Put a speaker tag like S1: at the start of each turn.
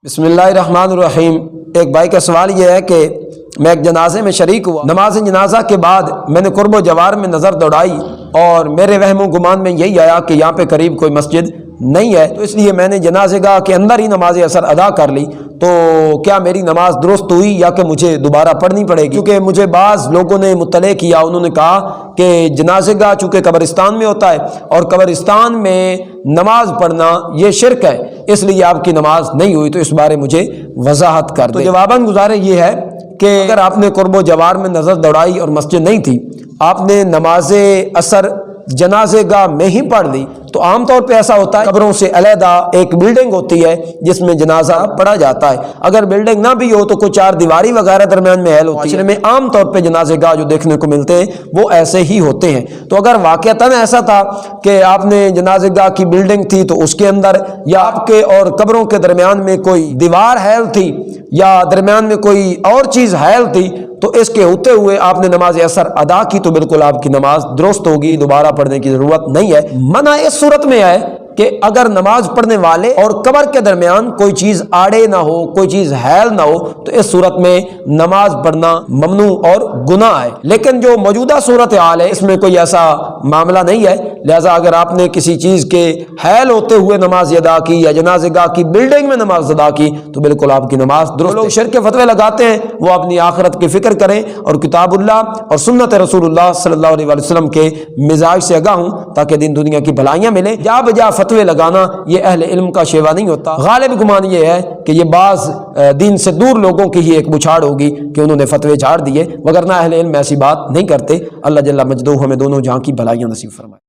S1: بسم اللہ الرحمن الرحیم۔ ایک بھائی کا سوال یہ ہے کہ میں ایک جنازے میں شریک ہوا، نماز جنازہ کے بعد میں نے قرب و جوار میں نظر دوڑائی اور میرے وہم و گمان میں یہی آیا کہ یہاں پہ قریب کوئی مسجد نہیں ہے، تو اس لیے میں نے جنازے گاہ کے اندر ہی نماز عصر ادا کر لی۔ تو کیا میری نماز درست ہوئی یا کہ مجھے دوبارہ پڑھنی پڑے گی؟ کیونکہ مجھے بعض لوگوں نے مطلع کیا، انہوں نے کہا کہ جنازے گاہ چونکہ قبرستان میں ہوتا ہے اور قبرستان میں نماز پڑھنا یہ شرک ہے، اس لیے آپ کی نماز نہیں ہوئی، تو اس بارے مجھے وضاحت کر دیں۔ تو جواباً گزارش یہ ہے کہ اگر آپ نے قرب و جوار میں نظر دوڑائی اور مسجد نہیں تھی، آپ نے نماز عصر جنازے گاہ میں ہی پڑھ لی، تو عام طور پہ ایسا ہوتا ہے قبروں سے علیحدہ ایک بلڈنگ ہوتی ہے جس میں جنازہ پڑھا جاتا ہے۔ اگر بلڈنگ نہ بھی ہو تو کوئی چار دیواری وغیرہ درمیان میں حائل ہوتی ہے، میں عام طور پہ جنازے گاہ جو دیکھنے کو ملتے ہیں وہ ایسے ہی ہوتے ہیں۔ تو اگر واقعتاً ایسا تھا کہ آپ نے جنازے گاہ کی بلڈنگ تھی تو اس کے اندر یا آپ کے اور قبروں کے درمیان میں کوئی دیوار حائل تھی یا درمیان میں کوئی اور چیز حائل تھی، تو اس کے ہوتے ہوئے آپ نے نماز عصر ادا کی تو بالکل آپ کی نماز درست ہوگی، دوبارہ پڑھنے کی ضرورت نہیں ہے۔ منع اس صورت میں ہے کہ اگر نماز پڑھنے والے اور قبر کے درمیان کوئی چیز آڑے نہ ہو، کوئی چیز حائل نہ ہو، تو اس صورت میں نماز پڑھنا ممنوع اور گناہ ہے۔ لیکن جو موجودہ صورتحال ہے اس میں کوئی ایسا معاملہ نہیں ہے، لہذا اگر آپ نے کسی چیز کے حائل ہوتے ہوئے نماز ادا کی یا جنازہ گاہ کی بلڈنگ میں نماز ادا کی تو بالکل آپ کی نماز درست ہے۔ لوگ شرک کے فتوے لگاتے ہیں، وہ اپنی آخرت کی فکر کریں اور کتاب اللہ اور سنت رسول اللہ صلی اللہ علیہ وسلم کے مزاج سے آگاہ ہوں تاکہ دین دنیا کی بھلائیاں ملیں۔ جا بجا فتوے لگانا یہ اہل علم کا شیوا نہیں ہوتا۔ غالب گمان یہ ہے کہ یہ بعض دین سے دور لوگوں کی ہی ایک بچھاڑ ہوگی کہ انہوں نے فتوے جھاڑ دیے، وگرنہ اہل علم ایسی بات نہیں کرتے۔ اللہ جل مجدہ ہمیں دونوں جہاں کی بھلائیاں نصیب فرمائے۔